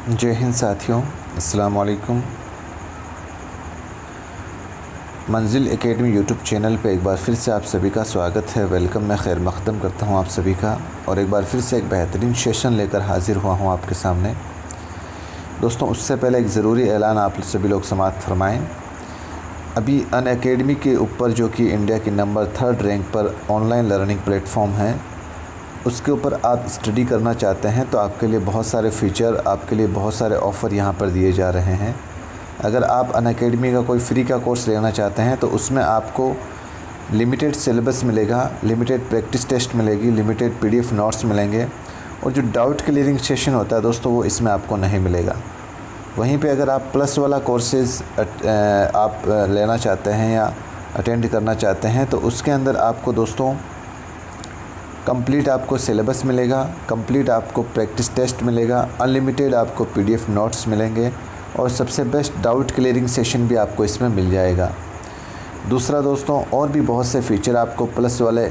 जय हिंद साथियों, अस्सलाम वालेकुम। मंजिल एकेडमी यूट्यूब चैनल पे एक बार फिर से आप सभी का स्वागत है। वेलकम, मैं खैर मक़दम करता हूँ आप सभी का, और एक बार फिर से एक बेहतरीन सेशन लेकर हाज़िर हुआ हूँ आपके सामने। दोस्तों, उससे पहले एक ज़रूरी ऐलान आप सभी लोग समाअत फरमाएँ। अभी अनअकैडमी के ऊपर, जो कि इंडिया की नंबर 3 रैंक पर ऑनलाइन लर्निंग प्लेटफॉर्म है, उसके ऊपर आप स्टडी करना चाहते हैं तो आपके लिए बहुत सारे फ़ीचर, आपके लिए बहुत सारे ऑफ़र यहाँ पर दिए जा रहे हैं। अगर आप अनअकैडमी का कोई फ्री का कोर्स लेना चाहते हैं तो उसमें आपको लिमिटेड सिलेबस मिलेगा, लिमिटेड प्रैक्टिस टेस्ट मिलेगी, लिमिटेड पीडीएफ नोट्स मिलेंगे, और जो डाउट क्लियरिंग सेशन होता है दोस्तों, वो इसमें आपको नहीं मिलेगा। वहीं पे अगर आप प्लस वाला कोर्सेज़ आप लेना चाहते हैं या अटेंड करना चाहते हैं तो उसके अंदर आपको दोस्तों कंप्लीट आपको सिलेबस मिलेगा, कंप्लीट आपको प्रैक्टिस टेस्ट मिलेगा, अनलिमिटेड आपको पीडीएफ नोट्स मिलेंगे, और सबसे बेस्ट डाउट क्लियरिंग सेशन भी आपको इसमें मिल जाएगा। दूसरा दोस्तों, और भी बहुत से फ़ीचर आपको प्लस वाले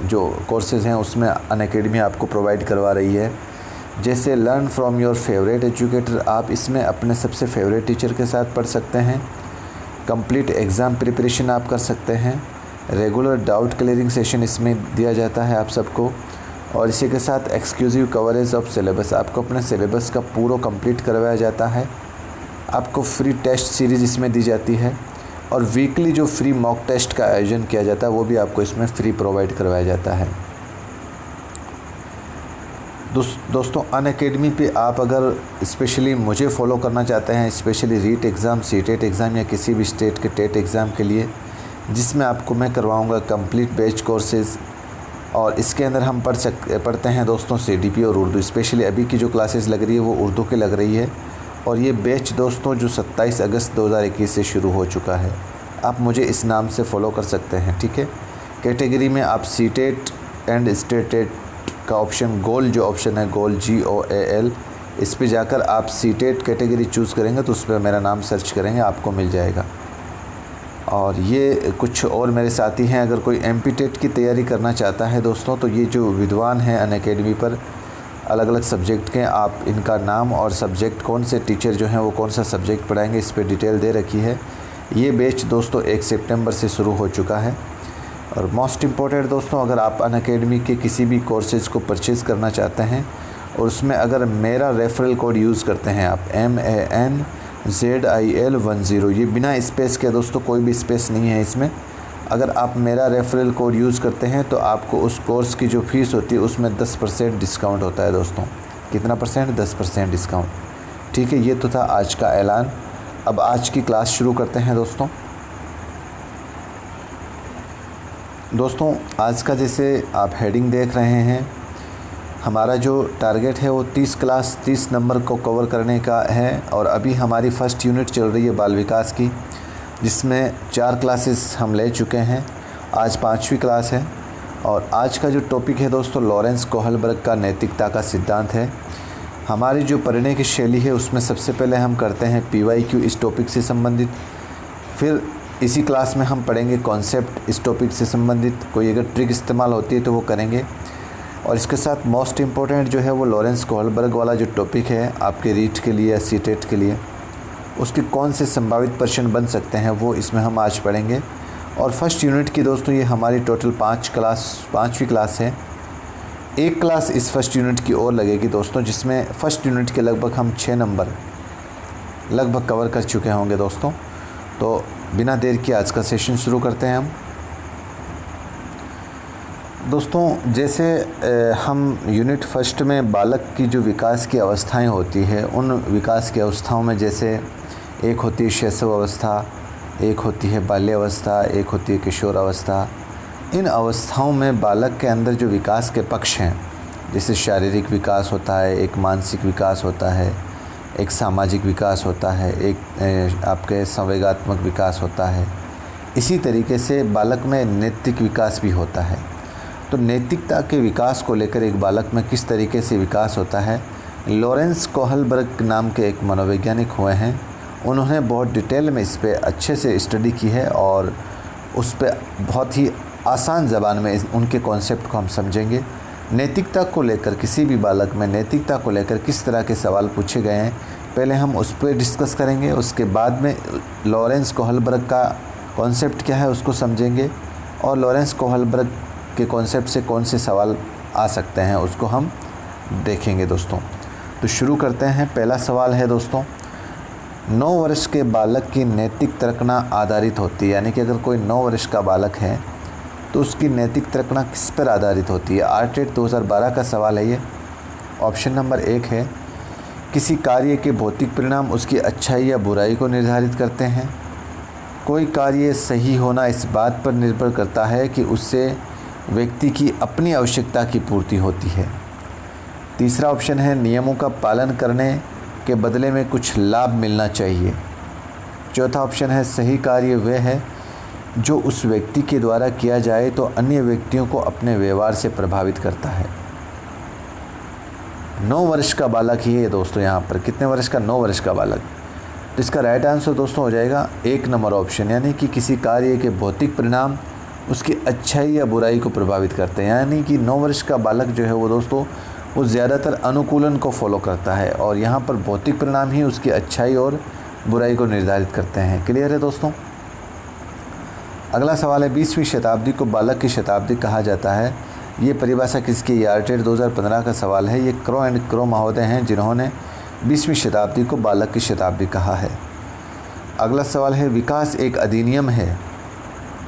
जो कोर्सेज़ हैं उसमें अनअकैडमी आपको प्रोवाइड करवा रही है। जैसे learn from your favourite educator, आप इसमें अपने सबसे फेवरेट टीचर के साथ पढ़ सकते हैं। कंप्लीट एग्ज़ाम प्रिपरेशन आप कर सकते हैं। रेगुलर डाउट क्लियरिंग सेशन इसमें दिया जाता है आप सबको, और इसी के साथ एक्सक्लूसिव कवरेज ऑफ सिलेबस, आपको अपने सिलेबस का पूरा कंप्लीट करवाया जाता है। आपको फ्री टेस्ट सीरीज़ इसमें दी जाती है, और वीकली जो फ्री मॉक टेस्ट का आयोजन किया जाता है वो भी आपको इसमें फ्री प्रोवाइड करवाया जाता है। दोस्तों, अनअकैडमी पे आप अगर स्पेशली मुझे फॉलो करना चाहते हैं, specially REET exam, CTET exam या किसी भी स्टेट के टेट एग्ज़ाम के लिए, जिसमें आपको मैं करवाऊंगा कंप्लीट बैच कोर्सेज़, और इसके अंदर हम पढ़ते हैं दोस्तों सीडीपी और उर्दू। स्पेशली अभी की जो क्लासेस लग रही है वो उर्दू की लग रही है, और ये बैच दोस्तों जो 27 अगस्त 2021 से शुरू हो चुका है। आप मुझे इस नाम से फ़ॉलो कर सकते हैं, ठीक है। कैटेगरी में आप सीटेट एंड स्टेटेट का ऑप्शन, गोल जो ऑप्शन है, गोल GOAL, इस पे जाकर आप सीटेट कैटेगरी चूज़ करेंगे तो उस पर मेरा नाम सर्च करेंगे, आपको मिल जाएगा। और ये कुछ और मेरे साथी हैं, अगर कोई एमपी-टेट की तैयारी करना चाहता है दोस्तों, तो ये जो विद्वान हैं अनअकैडमी पर अलग अलग सब्जेक्ट के, आप इनका नाम और सब्जेक्ट, कौन से टीचर जो हैं वो कौन सा सब्जेक्ट पढ़ाएंगे, इस पर डिटेल दे रखी है। ये बैच दोस्तों 1 सितंबर से शुरू हो चुका है। और मोस्ट इम्पोर्टेंट दोस्तों, अगर आप अनअकैडमी के किसी भी कोर्सेज़ को परचेज़ करना चाहते हैं और उसमें अगर मेरा रेफरल कोड यूज़ करते हैं आप, MANZIL10, ये बिना स्पेस के दोस्तों, कोई भी स्पेस नहीं है इसमें। अगर आप मेरा रेफरल कोड यूज़ करते हैं तो आपको उस कोर्स की जो फ़ीस होती है उसमें 10% डिस्काउंट होता है दोस्तों। कितना परसेंट? 10% डिस्काउंट, ठीक है। ये तो था आज का ऐलान। अब आज की क्लास शुरू करते हैं दोस्तों। आज का जैसे आप हेडिंग देख रहे हैं, हमारा जो टारगेट है वो 30 नंबर को कवर करने का है, और अभी हमारी फ़र्स्ट यूनिट चल रही है बाल विकास की, जिसमें 4 क्लासेस हम ले चुके हैं। आज 5वीं क्लास है, और आज का जो टॉपिक है दोस्तों, लॉरेंस कोहलबर्ग का नैतिकता का सिद्धांत है। हमारी जो पढ़ने की शैली है उसमें सबसे पहले हम करते हैं PYQ इस टॉपिक से संबंधित, फिर इसी क्लास में हम पढ़ेंगे कॉन्सेप्ट इस टॉपिक से संबंधित, कोई अगर ट्रिक इस्तेमाल होती है तो वो करेंगे, और इसके साथ मोस्ट इम्पोर्टेंट जो है वो लॉरेंस कोहलबर्ग वाला जो टॉपिक है आपके रीट के लिए या सीटेट के लिए, उसके कौन से संभावित प्रश्न बन सकते हैं वो इसमें हम आज पढ़ेंगे। और फर्स्ट यूनिट की दोस्तों ये हमारी टोटल 5वीं क्लास है। एक क्लास इस फर्स्ट यूनिट की और लगेगी दोस्तों, जिसमें फ़र्स्ट यूनिट के लगभग हम 6 नंबर लगभग कवर कर चुके होंगे दोस्तों। तो बिना देर के आज का सेशन शुरू करते हैं हम दोस्तों। जैसे हम यूनिट फर्स्ट में बालक की जो विकास की अवस्थाएं होती है, उन विकास की अवस्थाओं में जैसे एक होती है शैशव अवस्था, एक होती है बाल्यावस्था, एक होती है किशोर अवस्था। इन अवस्थाओं में बालक के अंदर जो विकास के पक्ष हैं, जैसे शारीरिक विकास होता है, एक मानसिक विकास होता है, एक सामाजिक विकास होता है, एक आपके संवेगात्मक विकास होता है। इसी तरीके से बालक में नैतिक विकास भी होता है। तो नैतिकता के विकास को लेकर एक बालक में किस तरीके से विकास होता है, लॉरेंस कोहलबर्ग नाम के एक मनोवैज्ञानिक हुए हैं, उन्होंने बहुत डिटेल में इस पर अच्छे से स्टडी की है, और उस पर बहुत ही आसान ज़बान में उनके कॉन्सेप्ट को हम समझेंगे। नैतिकता को लेकर, किसी भी बालक में नैतिकता को लेकर किस तरह के सवाल पूछे गए हैं, पहले हम उस पर डिस्कस करेंगे। उसके बाद में लॉरेंस कोहलबर्ग का कॉन्सेप्ट क्या है उसको समझेंगे, और लॉरेंस कोहलबर्ग के कॉन्सेप्ट से कौन से सवाल आ सकते हैं उसको हम देखेंगे दोस्तों। तो शुरू करते हैं। पहला सवाल है दोस्तों, 9 वर्ष के बालक की नैतिक तर्कना आधारित होती है, यानी कि अगर कोई 9 वर्ष का बालक है तो उसकी नैतिक तर्कना किस पर आधारित होती है। आरटेट 2012 का सवाल है ये। ऑप्शन नंबर 1 है, किसी कार्य के भौतिक परिणाम उसकी अच्छाई या बुराई को निर्धारित करते हैं। कोई कार्य सही होना इस बात पर निर्भर करता है कि उससे व्यक्ति की अपनी आवश्यकता की पूर्ति होती है। तीसरा ऑप्शन है, नियमों का पालन करने के बदले में कुछ लाभ मिलना चाहिए। चौथा ऑप्शन है, सही कार्य वह है जो उस व्यक्ति के द्वारा किया जाए तो अन्य व्यक्तियों को अपने व्यवहार से प्रभावित करता है। 9 वर्ष का बालक ही है दोस्तों, यहाँ पर कितने वर्ष का, 9 वर्ष का बालक। तो इसका राइट आंसर दोस्तों हो जाएगा 1 नंबर ऑप्शन, यानी कि किसी कार्य के भौतिक परिणाम उसकी अच्छाई या बुराई को प्रभावित करते हैं। यानी कि 9 वर्ष का बालक जो है वो दोस्तों वो ज़्यादातर अनुकूलन को फॉलो करता है, और यहाँ पर भौतिक परिणाम ही उसकी अच्छाई और बुराई को निर्धारित करते हैं। क्लियर है दोस्तों। अगला सवाल है, 20वीं शताब्दी को बालक की शताब्दी कहा जाता है। ये परिभाषा किसकी? आरटेट 2015 का सवाल है। ये क्रो एंड क्रो महोदय हैं जिन्होंने 20वीं शताब्दी को बालक की शताब्दी कहा है। अगला सवाल है, विकास एक अधिनियम है।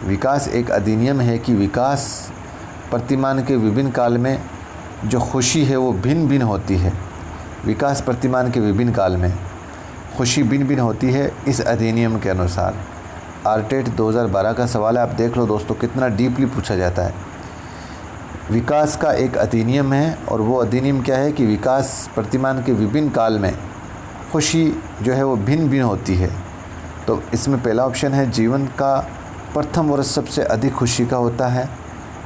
विकास एक अधिनियम है कि विकास प्रतिमान के विभिन्न काल में जो खुशी है वो भिन्न भिन्न होती है। विकास प्रतिमान के विभिन्न काल में खुशी भिन्न भिन्न होती है इस अधिनियम के अनुसार। आरटेट 2012 का सवाल है, आप देख लो दोस्तों कितना डीपली पूछा जाता है। विकास का एक अधिनियम है, और वो अधिनियम क्या है कि विकास प्रतिमान के विभिन्न काल में खुशी जो है वो भिन्न भिन्न होती है। तो इसमें पहला ऑप्शन है, जीवन का प्रथम वर्ष सबसे अधिक खुशी का होता है।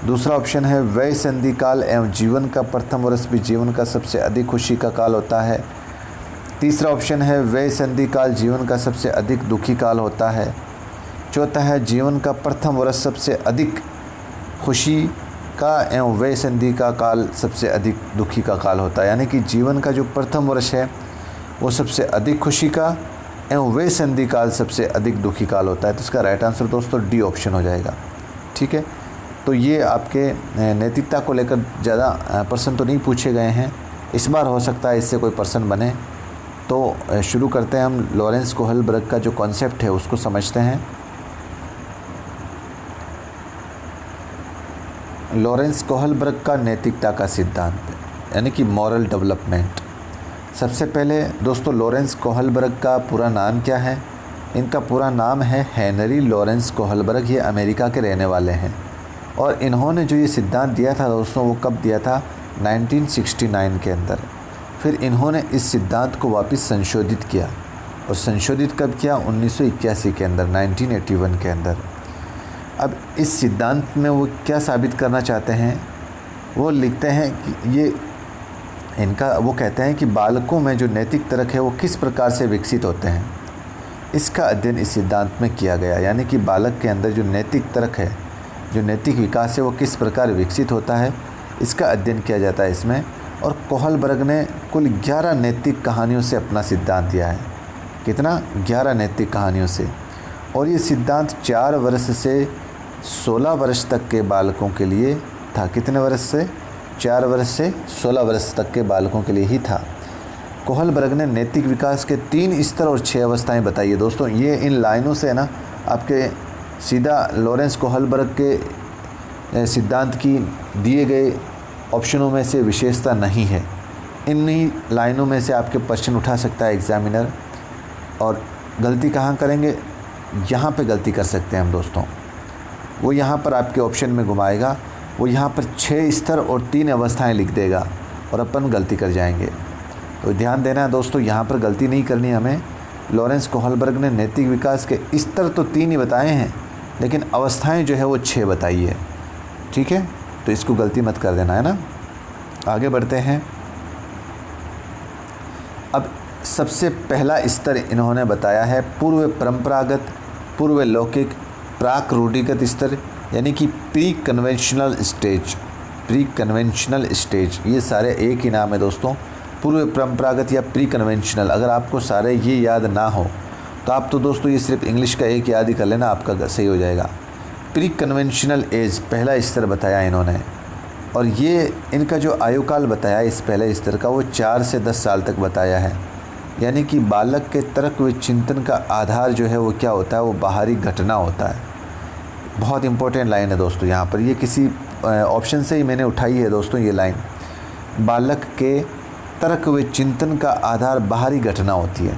दूसरा ऑप्शन है, वय संधि काल एवं जीवन का प्रथम वर्ष भी जीवन का सबसे अधिक खुशी का काल होता है। तीसरा ऑप्शन है, वय संधि काल जीवन का सबसे अधिक दुखी काल होता है। चौथा है, जीवन का प्रथम वर्ष सबसे अधिक खुशी का एवं वय संधि का काल सबसे अधिक दुखी का काल होता है। यानी कि जीवन का जो प्रथम वर्ष है वो सबसे अधिक खुशी का एवं वय संधि काल सबसे अधिक दुखी काल होता है। तो इसका राइट आंसर दोस्तों डी ऑप्शन हो जाएगा। ठीक है, तो ये आपके नैतिकता को लेकर ज़्यादा प्रश्न तो नहीं पूछे गए हैं, इस बार हो सकता है इससे कोई प्रश्न बने। तो शुरू करते हैं हम लॉरेंस कोहलबर्ग का जो कॉन्सेप्ट है उसको समझते हैं। लॉरेंस कोहलबर्ग का नैतिकता का सिद्धांत, यानी कि मॉरल डेवलपमेंट। सबसे पहले दोस्तों लॉरेंस कोहलबर्ग का पूरा नाम क्या है? इनका पूरा नाम है हेनरी लॉरेंस कोहलबर्ग। ये अमेरिका के रहने वाले हैं, और इन्होंने जो ये सिद्धांत दिया था दोस्तों वो कब दिया था? 1969 के अंदर। फिर इन्होंने इस सिद्धांत को वापस संशोधित किया, और संशोधित कब किया? 1981 के अंदर, 1981 के अंदर। अब इस सिद्धांत में वो क्या साबित करना चाहते हैं? वो लिखते हैं कि ये इनका वो कहते हैं कि बालकों में जो नैतिक तर्क है वो किस प्रकार से विकसित होते हैं, इसका अध्ययन इस सिद्धांत में किया गया। यानी कि बालक के अंदर जो नैतिक तर्क है, जो नैतिक विकास है वो किस प्रकार विकसित होता है, इसका अध्ययन किया जाता है इसमें। और कोहलबर्ग ने कुल 11 नैतिक कहानियों से अपना सिद्धांत दिया है। कितना? 11 नैतिक कहानियों से। और ये सिद्धांत 4 वर्ष से 16 वर्ष तक के बालकों के लिए था। कितने वर्ष से? 4 वर्ष से 16 वर्ष तक के बालकों के लिए ही था। कोहलबर्ग ने नैतिक विकास के 3 स्तर और 6 अवस्थाएं बताई है दोस्तों। ये इन लाइनों से ना आपके सीधा लॉरेंस कोहलबर्ग के सिद्धांत की दिए गए ऑप्शनों में से विशेषता नहीं है। इन्हीं लाइनों में से आपके प्रश्न उठा सकता है एग्जामिनर, और गलती कहाँ करेंगे? यहाँ पे गलती कर सकते हैं हम दोस्तों। वो यहाँ पर आपके ऑप्शन में घुमाएगा, वो यहाँ पर 6 स्तर और 3 अवस्थाएं लिख देगा, और अपन गलती कर जाएंगे। तो ध्यान देना है दोस्तों, यहाँ पर गलती नहीं करनी हमें। लॉरेंस कोहलबर्ग ने नैतिक विकास के स्तर तो 3 ही बताए हैं, लेकिन अवस्थाएं जो है वो 6 बताई है। ठीक है, तो इसको गलती मत कर देना, है ना। आगे बढ़ते हैं। अब सबसे पहला स्तर इन्होंने बताया है पूर्व परंपरागत, पूर्व लौकिक, प्राक रूढ़िगत स्तर, यानी कि pre conventional stage. Pre conventional stage, ये सारे एक ही नाम है दोस्तों, पूर्व परंपरागत या प्री कन्वेंशनल। अगर आपको सारे ये याद ना हो तो आप तो दोस्तों ये सिर्फ इंग्लिश का एक याद ही कर लेना, आपका सही हो जाएगा। प्री कन्वेंशनल एज पहला स्तर बताया इन्होंने, और ये इनका जो आयुकाल बताया इस पहले स्तर का वो 4 से 10 साल तक बताया है। यानी कि बालक के तर्क व चिंतन का आधार जो है वो क्या होता है, वो बाहरी घटना होता है। बहुत इंपॉर्टेंट लाइन है दोस्तों यहाँ पर, ये किसी ऑप्शन से ही मैंने उठाई है दोस्तों ये लाइन। बालक के तर्क व चिंतन का आधार बाहरी घटना होती है।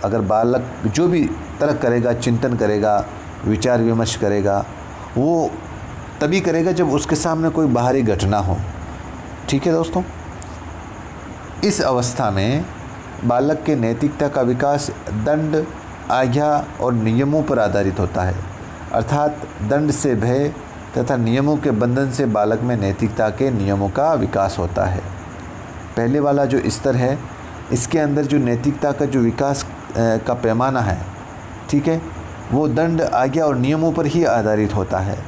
अगर बालक जो भी तर्क करेगा, चिंतन करेगा, विचार विमर्श करेगा, वो तभी करेगा जब उसके सामने कोई बाहरी घटना हो। ठीक है दोस्तों, इस अवस्था में बालक के नैतिकता का विकास दंड, आज्ञा और नियमों पर आधारित होता है। अर्थात दंड से भय तथा नियमों के बंधन से बालक में नैतिकता के नियमों का विकास होता है। पहले वाला जो स्तर है इसके अंदर जो नैतिकता का जो विकास का पैमाना है, ठीक है, वो दंड, आज्ञा और नियमों पर ही आधारित होता है।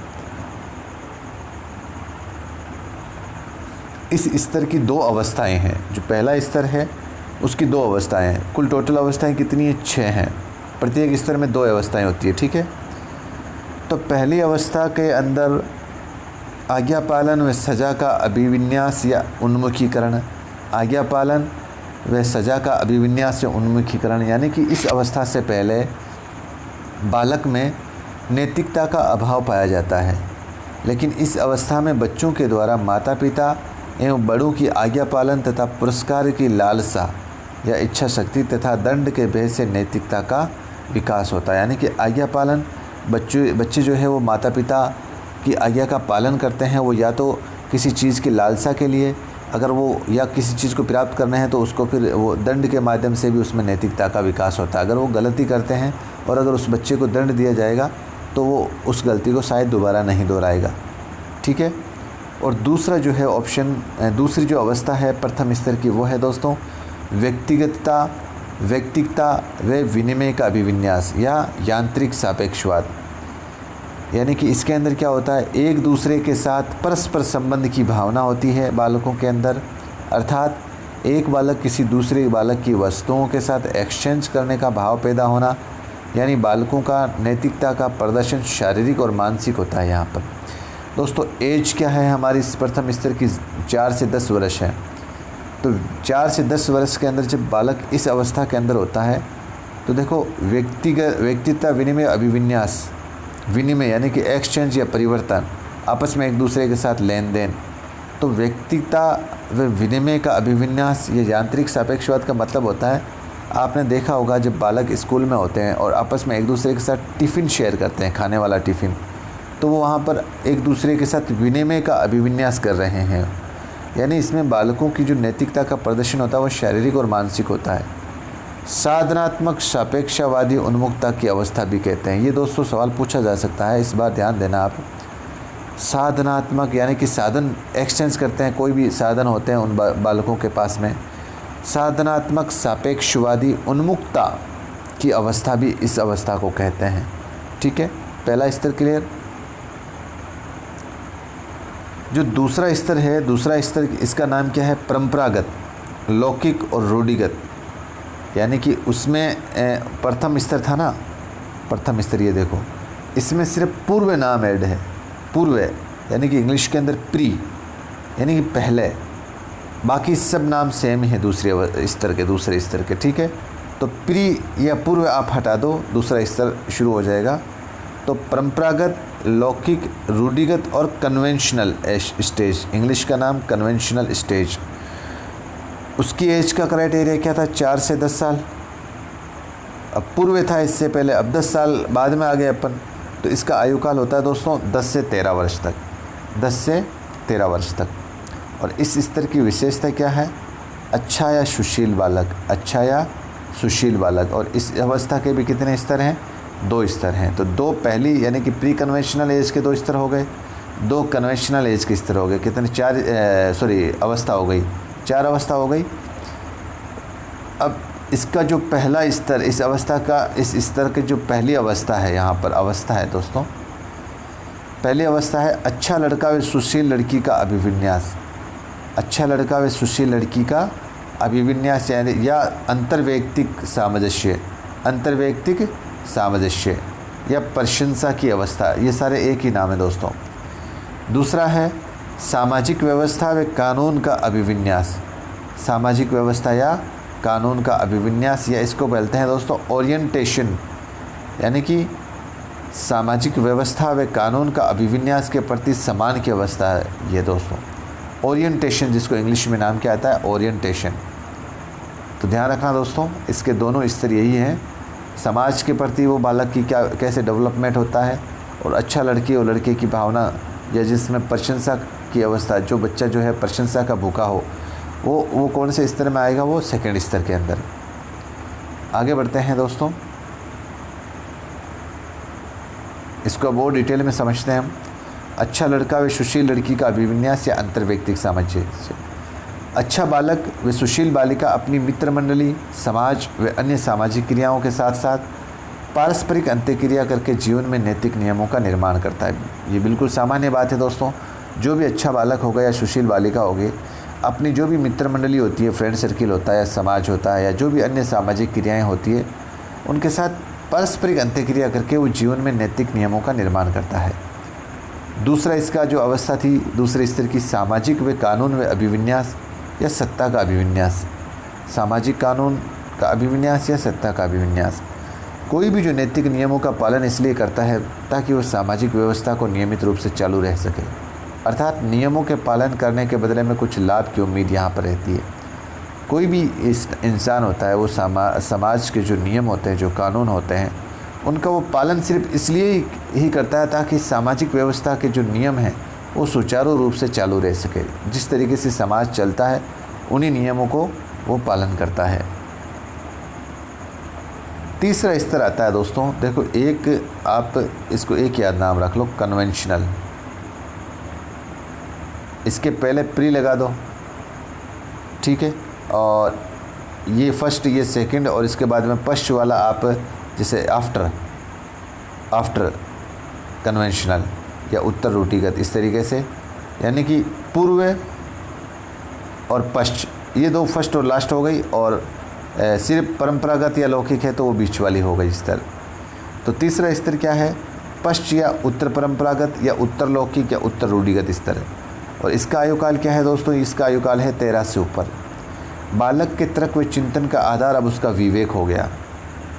इस स्तर की 2 अवस्थाएं हैं। जो पहला स्तर है उसकी 2 अवस्थाएं हैं। कुल टोटल अवस्थाएं कितनी है? 6 हैं। प्रत्येक स्तर में 2 अवस्थाएं होती है। ठीक है, तो पहली अवस्था के अंदर आज्ञा पालन व सज़ा का अभिविन्यास या उन्मुखीकरण, आज्ञा पालन व सज़ा का अभिविन्यास या उन्मुखीकरण, यानी कि इस अवस्था से पहले बालक में नैतिकता का अभाव पाया जाता है। लेकिन इस अवस्था में बच्चों के द्वारा माता पिता एवं बड़ों की आज्ञा पालन तथा पुरस्कार की लालसा या इच्छा शक्ति तथा दंड के भय से नैतिकता का विकास होता है। यानी कि आज्ञा पालन, बच्चे जो है वो माता पिता की आज्ञा का पालन करते हैं। वो या तो किसी चीज़ की लालसा के लिए, अगर वो या किसी चीज़ को प्राप्त करना है तो उसको फिर वो दंड के माध्यम से भी उसमें नैतिकता का विकास होता है। अगर वो गलती करते हैं और अगर उस बच्चे को दंड दिया जाएगा तो वो उस गलती को शायद दोबारा नहीं दोहराएगा। ठीक है, और दूसरा जो है ऑप्शन, दूसरी जो अवस्था है प्रथम स्तर की, वो है दोस्तों व्यक्तिगता व विनिमय का अभिविन्यास या यांत्रिक सापेक्षवाद। यानी कि इसके अंदर क्या होता है, एक दूसरे के साथ परस्पर संबंध की भावना होती है बालकों के अंदर। अर्थात एक बालक किसी दूसरे बालक की वस्तुओं के साथ एक्सचेंज करने का भाव पैदा होना। यानी बालकों का नैतिकता का प्रदर्शन शारीरिक और मानसिक होता है। यहाँ पर दोस्तों एज क्या है हमारी इस प्रथम स्तर की? 4 से 10 वर्ष है। तो 4 से 10 वर्ष के अंदर जब बालक इस अवस्था के अंदर होता है तो देखो व्यक्तित्व विनिमय अभिविन्यास, विनिमय यानी कि एक्सचेंज या परिवर्तन, आपस में एक दूसरे के साथ लेन देन। तो व्यक्तित्व व विनिमय का अभिविन्यास, ये यांत्रिक सापेक्षवाद का मतलब होता है, आपने देखा होगा जब बालक स्कूल में होते हैं और आपस में एक दूसरे के साथ टिफ़िन शेयर करते हैं, खाने वाला टिफ़िन, तो वो वहाँ पर एक दूसरे के साथ विनिमय का अभिविन्यास कर रहे हैं। यानी इसमें बालकों की जो नैतिकता का प्रदर्शन होता है वो शारीरिक और मानसिक होता है। साधनात्मक सापेक्षवादी उन्मुखता की अवस्था भी कहते हैं। ये दोस्तों सवाल पूछा जा सकता है, इस बात ध्यान देना आप। साधनात्मक यानी कि साधन एक्सचेंज करते हैं, कोई भी साधन होते हैं उन बालकों के पास में। साधनात्मक सापेक्षवादी उन्मुखता की अवस्था भी इस अवस्था को कहते हैं। ठीक है, पहला स्तर क्लियर। जो दूसरा स्तर है, दूसरा स्तर इसका नाम क्या है? परंपरागत, लौकिक और रूढ़िगत। यानी कि उसमें प्रथम स्तर था ना, प्रथम स्तर ये देखो, इसमें सिर्फ पूर्व नाम ऐड है। पूर्व यानी कि इंग्लिश के अंदर प्री यानी कि पहले, बाकी सब नाम सेम ही है दूसरे स्तर के। ठीक है, तो प्री या पूर्व आप हटा दो, दूसरा स्तर शुरू हो जाएगा। तो परंपरागत, लौकिक, रूढ़िगत और कन्वेंशनल स्टेज, इंग्लिश का नाम कन्वेंशनल स्टेज। उसकी एज का क्राइटेरिया क्या था? 4 से 10 साल। अब पूर्व था इससे पहले, अब 10 साल बाद में आ गए अपन, तो इसका आयुकाल होता है दोस्तों 10 से 13 वर्ष तक, 10 से 13 वर्ष तक। और इस स्तर की विशेषता क्या है? अच्छा या सुशील बालक, अच्छा या सुशील बालक। और इस अवस्था के भी कितने स्तर हैं? 2 स्तर हैं। तो 2 पहली यानी कि प्री कन्वेंशनल एज के 2 स्तर हो गए, 2 कन्वेंशनल एज के स्तर हो गए। कितने? 4 अवस्था हो गई, 4 अवस्था हो गई। अब इसका जो पहला स्तर, इस अवस्था का, इस स्तर के जो पहली अवस्था है, यहाँ पर अवस्था है दोस्तों, पहली अवस्था है अच्छा लड़का व सुशील लड़की का अभिविन्यास। अच्छा लड़का व सुशील लड़की का अभिविन्यास या अंतर्वैयक्तिक सामंजस्य, अंतर्वैयक्तिक सामंजस्य या प्रशंसा की अवस्था, ये सारे एक ही नाम है दोस्तों। दूसरा है सामाजिक व्यवस्था व कानून का अभिविन्यास। सामाजिक व्यवस्था या कानून का अभिविन्यास, या इसको बोलते हैं दोस्तों ओरिएंटेशन, यानी कि सामाजिक व्यवस्था व कानून का अभिविन्यास के प्रति सम्मान की अवस्था है ये दोस्तों। ओरिएंटेशन, जिसको इंग्लिश में नाम क्या आता है, ओरिएंटेशन। तो ध्यान रखना दोस्तों, इसके दोनों स्तर यही हैं, समाज के प्रति वो बालक की क्या कैसे डेवलपमेंट होता है, और अच्छा लड़की और लड़के की भावना या जिसमें प्रशंसा की अवस्था, जो बच्चा जो है प्रशंसा का भूखा हो, वो कौन से स्तर में आएगा, वो सेकंड स्तर के अंदर। आगे बढ़ते हैं दोस्तों, इसको अब और डिटेल में समझते हैं हम। अच्छा लड़का व सुशील लड़की का अभिविन्यास या अंतर्वैयक्तिक सामंजस्य। अच्छा बालक व सुशील बालिका अपनी मित्र मंडली, समाज व अन्य सामाजिक क्रियाओं के साथ साथ पारस्परिक अंत्यक्रिया करके जीवन में नैतिक नियमों का निर्माण करता है। ये बिल्कुल सामान्य बात है दोस्तों। जो भी अच्छा बालक होगा या सुशील बालिका होगी, अपनी जो भी मित्र मंडली होती है, फ्रेंड सर्किल होता है या समाज होता है या जो भी अन्य सामाजिक क्रियाएँ होती है, उनके साथ पारस्परिक अंत्यक्रिया करके वो जीवन में नैतिक नियमों का निर्माण करता है। दूसरा इसका जो अवस्था थी, दूसरे स्तर की सामाजिक व कानून व अभिविन्यास या सत्ता का अभिविन्यास। सामाजिक कानून का अभिविन्यास या सत्ता का अभिविन्यास। कोई भी जो नैतिक नियमों का पालन इसलिए करता है ताकि वो सामाजिक व्यवस्था को नियमित रूप से चालू रह सके, अर्थात नियमों के पालन करने के बदले में कुछ लाभ की उम्मीद यहाँ पर रहती है। कोई भी इंसान होता है, वो समाज के जो नियम होते हैं, जो कानून होते हैं, उनका वो पालन सिर्फ इसलिए ही करता है ताकि सामाजिक व्यवस्था के जो नियम हैं वो सुचारू रूप से चालू रह सके। जिस तरीके से समाज चलता है, उन्हीं नियमों को वो पालन करता है। तीसरा स्तर आता है दोस्तों, देखो, एक आप इसको एक याद नाम रख लो, कन्वेंशनल। इसके पहले प्री लगा दो, ठीक है, और ये फर्स्ट, ये सेकंड, और इसके बाद में पश्च वाला आप जैसे आफ्टर कन्वेंशनल या उत्तर रूढ़िगत, इस तरीके से, यानी कि पूर्व और पश्च, ये दो फर्स्ट और लास्ट हो गई, और सिर्फ परंपरागत या लौकिक है तो वो बीच वाली हो गई स्तर। तो तीसरा स्तर क्या है, पश्च या उत्तर परंपरागत या उत्तर लौकिक या उत्तर रूढ़िगत स्तर। और इसका आयुकाल क्या है दोस्तों, इसका आयुकाल है 13 से ऊपर। बालक के तर्क व चिंतन का आधार अब उसका विवेक हो गया।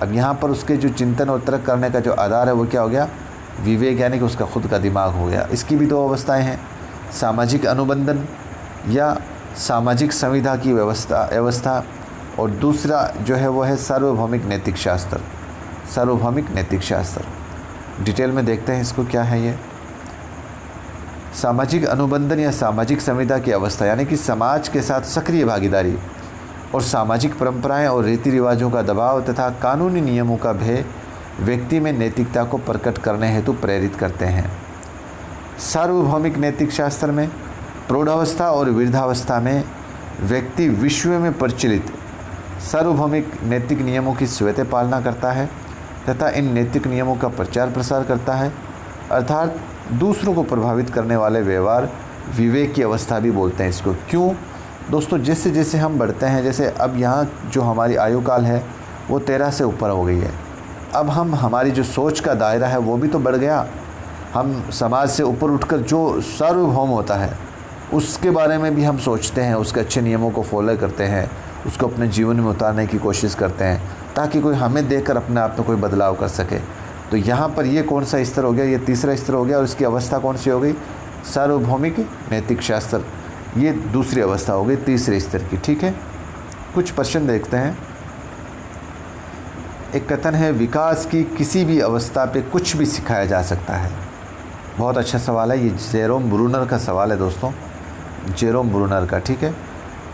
अब यहाँ पर उसके जो चिंतन और तर्क करने का जो आधार है वो क्या हो गया, विवेक, यानी कि उसका खुद का दिमाग हो गया। इसकी भी दो अवस्थाएं हैं, सामाजिक अनुबंधन या सामाजिक संविधा की व्यवस्था, और दूसरा जो है वो है सार्वभौमिक नैतिक शास्त्र। सार्वभौमिक नैतिक शास्त्र डिटेल में देखते हैं इसको क्या है ये। सामाजिक अनुबंधन या सामाजिक संविधा की अवस्था, यानी कि समाज के साथ सक्रिय भागीदारी और सामाजिक परंपराएं और रीति रिवाजों का दबाव तथा कानूनी नियमों का भय व्यक्ति में नैतिकता को प्रकट करने हेतु प्रेरित करते हैं। सार्वभौमिक नैतिक शास्त्र में प्रौढ़ावस्था और वृद्धावस्था में व्यक्ति विश्व में प्रचलित सार्वभौमिक नैतिक नियमों की स्वतः पालना करता है तथा इन नैतिक नियमों का प्रचार प्रसार करता है, अर्थात दूसरों को प्रभावित करने वाले व्यवहार विवेक की अवस्था भी बोलते हैं इसको। क्यों दोस्तों, जैसे जैसे हम बढ़ते हैं, जैसे अब यहाँ जो हमारी आयु काल है वो 13 से ऊपर हो गई है, अब हमारी जो सोच का दायरा है वो भी तो बढ़ गया। हम समाज से ऊपर उठकर जो सार्वभौम होता है उसके बारे में भी हम सोचते हैं, उसके अच्छे नियमों को फॉलो करते हैं, उसको अपने जीवन में उतारने की कोशिश करते हैं ताकि कोई हमें देखकर अपने आप में कोई बदलाव कर सके। तो यहाँ पर ये कौन सा स्तर हो गया, ये तीसरा स्तर हो गया, और इसकी अवस्था कौन सी हो गई, सार्वभौमिक नैतिक शास्त्र। ये दूसरी अवस्था हो गई तीसरे स्तर की, ठीक है। कुछ प्रश्न देखते हैं। एक कथन है, विकास की किसी भी अवस्था पे कुछ भी सिखाया जा सकता है। बहुत अच्छा सवाल है, ये जेरोम ब्रूनर का सवाल है दोस्तों, जेरोम ब्रूनर का, ठीक है।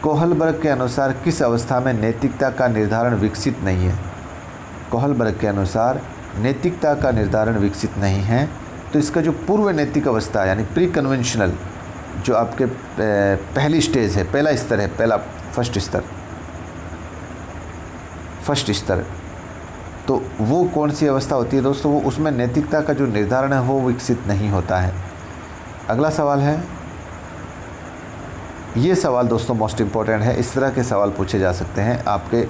कोहलबर्ग के अनुसार किस अवस्था में नैतिकता का निर्धारण विकसित नहीं है। कोहलबर्ग के अनुसार नैतिकता का निर्धारण विकसित नहीं है, तो इसका जो पूर्व नैतिक अवस्था यानी प्री कन्वेंशनल, जो आपके पहली स्टेज है, पहला स्तर है, पहला फर्स्ट स्तर, तो वो कौन सी अवस्था होती है दोस्तों, वो उसमें नैतिकता का जो निर्धारण है वो विकसित नहीं होता है। अगला सवाल है, ये सवाल दोस्तों मोस्ट इम्पॉर्टेंट है। इस तरह के सवाल पूछे जा सकते हैं आपके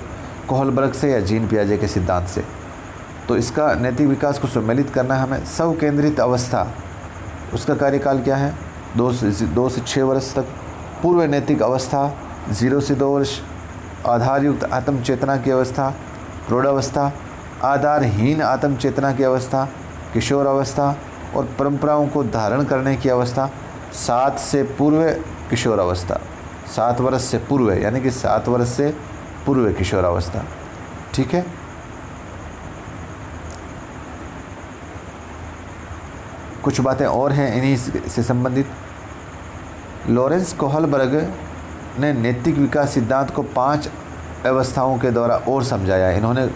कोहलबर्ग से या जीन पियाजे के सिद्धांत से। तो इसका नैतिक विकास को सम्मिलित करना है हमें। स्व केंद्रित अवस्था, उसका कार्यकाल क्या है? 2 से 6 वर्ष तक। पूर्व नैतिक अवस्था 0 से 2 वर्ष। आधारयुक्त आत्म चेतना की अवस्था प्रौढ़ावस्था। आधारहीन आत्म चेतना की अवस्था किशोर अवस्था। और परंपराओं को धारण करने की अवस्था 7 से पूर्व किशोर अवस्था। 7 वर्ष से पूर्व, यानी कि 7 वर्ष से पूर्व किशोर अवस्था। ठीक है। कुछ बातें और हैं इन्हीं से संबंधित। लॉरेंस कोहलबर्ग ने नैतिक विकास सिद्धांत को 5 अवस्थाओं के द्वारा और समझाया। इन्होंने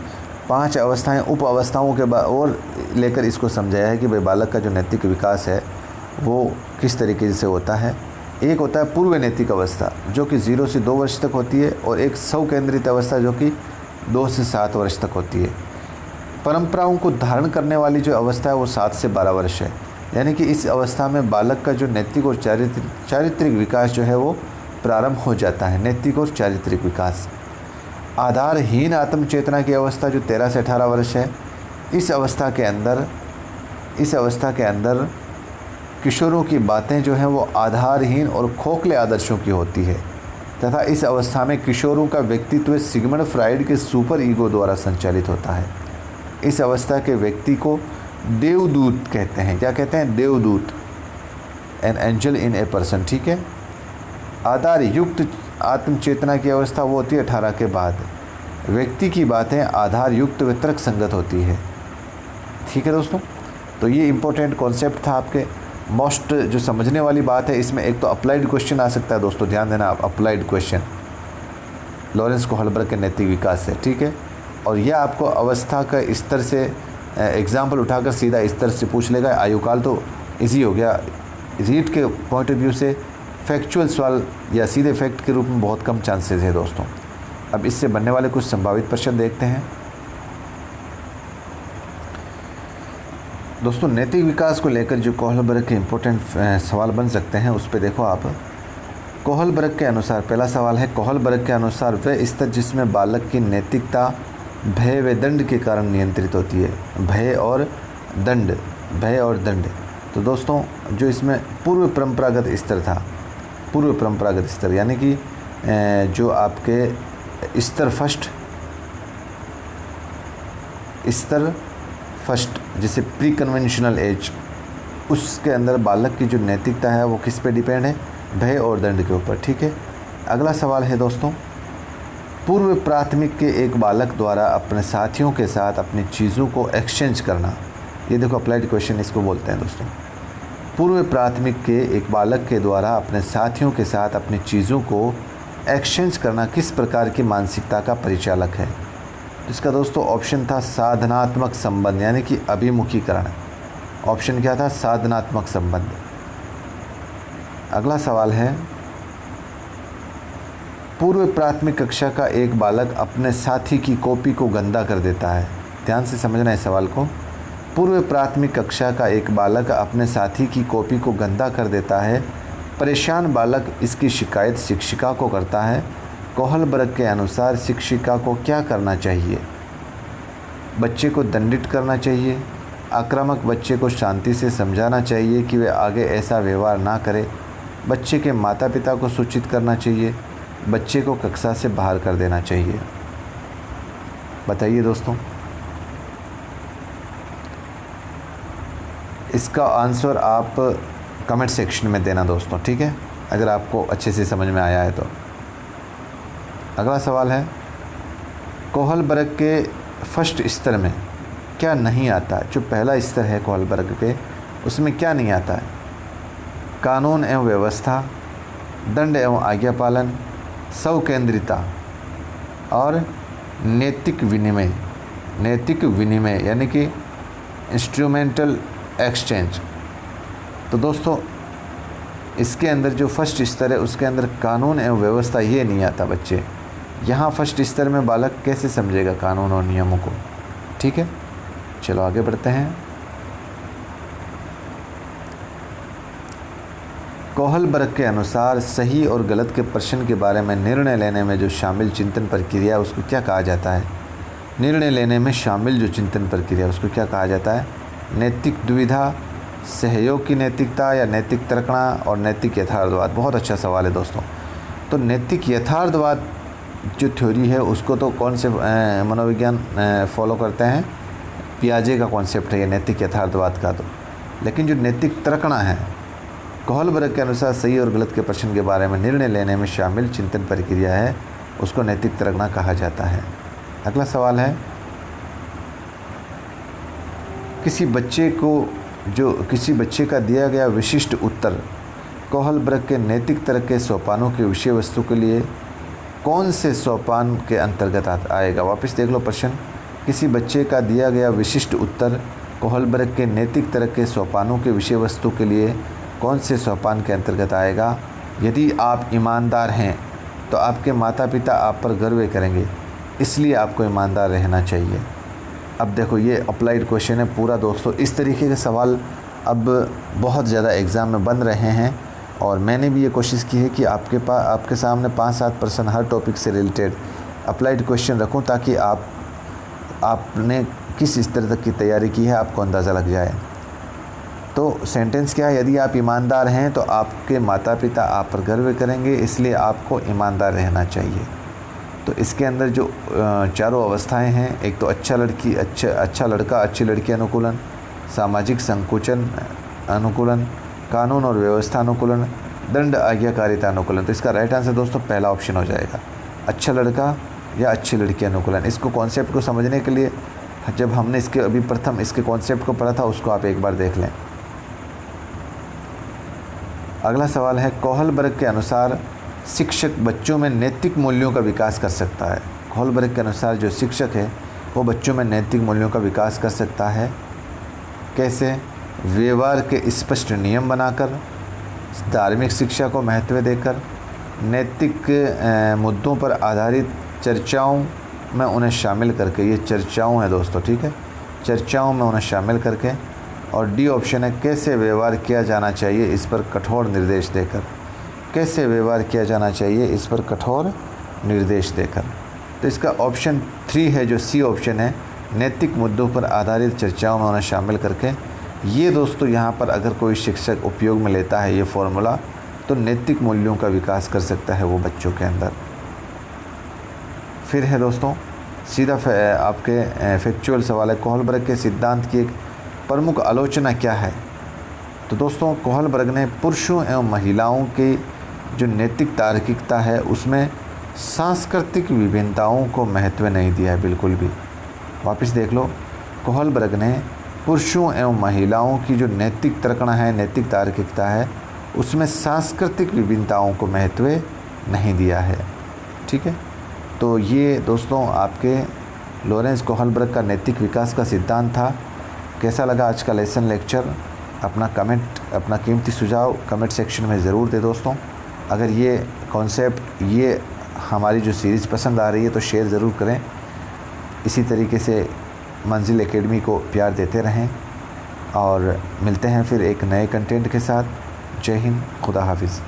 5 अवस्थाएं उप अवस्थाओं के और लेकर इसको समझाया है कि भाई बालक का जो नैतिक विकास है वो किस तरीके से होता है। एक होता है पूर्व नैतिक अवस्था जो कि 0 से 2 वर्ष तक होती है, और एक स्व केंद्रित अवस्था जो कि 2 से 7 वर्ष तक होती है। परंपराओं को धारण करने वाली जो अवस्था है वो 7 से 12 वर्ष है, यानी कि इस अवस्था में बालक का जो नैतिक और चारित्रिक विकास जो है वो प्रारंभ हो जाता है। नैतिक और चारित्रिक विकास। आधारहीन आत्म चेतना की अवस्था जो 13 से 18 वर्ष है, इस अवस्था के अंदर किशोरों की बातें जो हैं वो आधारहीन और खोखले आदर्शों की होती है, तथा इस अवस्था में किशोरों का व्यक्तित्व सिगमंड फ्राइड के सुपर ईगो द्वारा संचालित होता है। इस अवस्था के व्यक्ति को देवदूत कहते हैं। क्या कहते हैं? देवदूत, an angel in a person. ठीक है। आधार युक्त आत्म चेतना की अवस्था वो होती है 18 के बाद। व्यक्ति की बातें आधार युक्त व तर्क संगत होती है। ठीक है दोस्तों, तो ये इम्पोर्टेंट कॉन्सेप्ट था आपके। मोस्ट जो समझने वाली बात है इसमें, एक तो अप्लाइड क्वेश्चन आ सकता है दोस्तों, ध्यान देना आप, अप्लाइड क्वेश्चन लॉरेंस कोहलबर्ग के नैतिक विकास से। ठीक है। और यह आपको अवस्था का स्तर से एग्जाम्पल उठाकर सीधा स्तर से पूछ लेगा। आयुकाल तो इजी हो गया। रीड के पॉइंट ऑफ व्यू से फैक्चुअल सवाल या सीधे फैक्ट के रूप में बहुत कम चांसेस है दोस्तों। अब इससे बनने वाले कुछ संभावित प्रश्न देखते हैं दोस्तों। नैतिक विकास को लेकर जो कोहलबर्ग के इम्पोर्टेंट सवाल बन सकते हैं उस पर देखो आप। कोहलबर्ग के अनुसार पहला सवाल है, कोहलबर्ग के अनुसार वह स्तर जिसमें बालक की नैतिकता भय व दंड के कारण नियंत्रित होती है। भय और दंड। तो दोस्तों जो इसमें पूर्व परंपरागत स्तर था, पूर्व परंपरागत स्तर यानी कि जो आपके स्तर फर्स्ट जिसे प्री कन्वेंशनल एज, उसके अंदर बालक की जो नैतिकता है वो किस पे डिपेंड है? भय और दंड के ऊपर। ठीक है। अगला सवाल है दोस्तों, पूर्व प्राथमिक के एक बालक द्वारा अपने साथियों के साथ अपनी चीज़ों को एक्सचेंज करना। ये देखो अप्लाइड क्वेश्चन इसको बोलते हैं दोस्तों। पूर्व प्राथमिक के एक बालक के द्वारा अपने साथियों के साथ अपनी चीज़ों को एक्सचेंज करना किस प्रकार की मानसिकता का परिचालक है? इसका दोस्तों ऑप्शन था साधनात्मक संबंध, यानी कि अभिमुखीकरण। ऑप्शन क्या था? साधनात्मक संबंध। अगला सवाल है, पूर्व प्राथमिक कक्षा का एक बालक अपने साथी की कॉपी को गंदा कर देता है। ध्यान से समझना है सवाल को। पूर्व प्राथमिक कक्षा का एक बालक अपने साथी की कॉपी को गंदा कर देता है। परेशान बालक इसकी शिकायत शिक्षिका को करता है। कोहलबर्ग के अनुसार शिक्षिका को क्या करना चाहिए? बच्चे को दंडित करना चाहिए, आक्रामक बच्चे को शांति से समझाना चाहिए कि वे आगे ऐसा व्यवहार ना करे, बच्चे के माता पिता को सूचित करना चाहिए, बच्चे को कक्षा से बाहर कर देना चाहिए। बताइए दोस्तों। इसका आंसर आप कमेंट सेक्शन में देना दोस्तों। ठीक है, अगर आपको अच्छे से समझ में आया है तो। अगला सवाल है, कोहलबर्ग के फर्स्ट स्तर में क्या नहीं आता? जो पहला स्तर है कोहलबर्ग के, उसमें क्या नहीं आता है? कानून एवं व्यवस्था, दंड एवं आज्ञा पालन, स्व केंद्रिता और नैतिक विनिमय यानी कि इंस्ट्रूमेंटल एक्सचेंज। तो दोस्तों इसके अंदर जो फर्स्ट स्तर है उसके अंदर कानून एवं व्यवस्था ये नहीं आता बच्चे। यहाँ फर्स्ट स्तर में बालक कैसे समझेगा कानून और नियमों को? ठीक है, चलो आगे बढ़ते हैं। कोहलबर्ग के अनुसार सही और गलत के प्रश्न के बारे में निर्णय लेने में जो शामिल चिंतन प्रक्रिया उसको क्या कहा जाता है? निर्णय लेने में शामिल जो चिंतन प्रक्रिया उसको क्या कहा जाता है? नैतिक दुविधा, सहयोग की नैतिकता, या नैतिक तर्कणा और नैतिक यथार्थवाद। बहुत अच्छा सवाल है दोस्तों। तो नैतिक यथार्थवाद जो थ्योरी है उसको तो कौन से मनोविज्ञान फॉलो करते हैं? पियाजे का कॉन्सेप्ट है ये नैतिक यथार्थवाद का। तो लेकिन जो नैतिक तर्कणा है, कोहलबर्ग के अनुसार सही और गलत के प्रश्न के बारे में निर्णय लेने में शामिल चिंतन प्रक्रिया है, उसको नैतिक तर्कणा कहा जाता है। अगला सवाल है, किसी बच्चे का दिया गया विशिष्ट उत्तर कोहलबर्ग के नैतिक तर्क के सोपानों के विषय वस्तु के लिए कौन से सोपान के अंतर्गत आएगा? वापस देख लो प्रश्न। किसी बच्चे का दिया गया विशिष्ट उत्तर कोहलबर्ग के नैतिक तर्क के सोपानों के विषय वस्तु के लिए कौन से सोपान के अंतर्गत आएगा? यदि आप ईमानदार हैं तो आपके माता पिता आप पर गर्व करेंगे, इसलिए आपको ईमानदार रहना चाहिए। अब देखो ये अप्लाइड क्वेश्चन है पूरा दोस्तों। इस तरीके के सवाल अब बहुत ज़्यादा एग्ज़ाम में बन रहे हैं और मैंने भी ये कोशिश की है कि आपके सामने 5-7 प्रश्न हर टॉपिक से रिलेटेड अप्लाइड क्वेश्चन रखूं, ताकि आपने किस स्तर तक की तैयारी की है आपको अंदाज़ा लग जाए। तो सेंटेंस क्या है? यदि आप ईमानदार हैं तो आपके माता पिता आप पर गर्व करेंगे, इसलिए आपको ईमानदार रहना चाहिए। तो इसके अंदर जो चारों अवस्थाएं हैं, एक तो अच्छा लड़का अच्छी लड़की अनुकूलन, सामाजिक संकुचन अनुकूलन, कानून और व्यवस्था अनुकूलन, दंड आज्ञाकारिता अनुकूलन। तो इसका राइट आंसर दोस्तों पहला ऑप्शन हो जाएगा, अच्छा लड़का या अच्छी लड़की अनुकूलन। इसको कॉन्सेप्ट को समझने के लिए जब हमने अभी प्रथम इसके कॉन्सेप्ट को पढ़ा था उसको आप एक बार देख लें। अगला सवाल है, कोहलबर्ग के अनुसार शिक्षक बच्चों में नैतिक मूल्यों का विकास कर सकता है। कोहलबर्ग के अनुसार जो शिक्षक है वो बच्चों में नैतिक मूल्यों का विकास कर सकता है। कैसे? व्यवहार के स्पष्ट नियम बनाकर, धार्मिक शिक्षा को महत्व देकर, नैतिक मुद्दों पर आधारित चर्चाओं में उन्हें शामिल करके। ये चर्चाओं हैं दोस्तों, ठीक है, चर्चाओं में उन्हें शामिल करके। और डी ऑप्शन है, कैसे व्यवहार किया जाना चाहिए इस पर कठोर निर्देश देकर। कैसे व्यवहार किया जाना चाहिए इस पर कठोर निर्देश देकर। तो इसका ऑप्शन 3 है जो सी ऑप्शन है, नैतिक मुद्दों पर आधारित चर्चाओं में उन्हें शामिल करके। ये दोस्तों यहाँ पर अगर कोई शिक्षक उपयोग में लेता है ये फॉर्मूला, तो नैतिक मूल्यों का विकास कर सकता है वो बच्चों के अंदर। फिर है दोस्तों सीधा आपके फैक्चुअल सवाल है, कोहलबर्ग के सिद्धांत की एक प्रमुख आलोचना क्या है? तो दोस्तों कोहलबर्ग ने पुरुषों एवं महिलाओं की जो नैतिक तार्किकता है उसमें सांस्कृतिक विभिन्नताओं को महत्व नहीं दिया है बिल्कुल भी। वापस देख लो, कोहलबर्ग ने पुरुषों एवं महिलाओं की जो नैतिक तर्कणा है, नैतिक तार्किकता है, उसमें सांस्कृतिक विभिन्नताओं को महत्व नहीं दिया है। ठीक है, तो ये दोस्तों आपके लॉरेंस कोहलबर्ग का नैतिक विकास का सिद्धांत था। कैसा लगा आज का लेसन लेक्चर? अपना कीमती सुझाव कमेंट सेक्शन में ज़रूर दे दोस्तों। अगर ये कॉन्सेप्ट, ये हमारी जो सीरीज़ पसंद आ रही है तो शेयर ज़रूर करें। इसी तरीके से मंजिल एकेडमी को प्यार देते रहें और मिलते हैं फिर एक नए कंटेंट के साथ। जय हिंद, खुदा हाफिज़।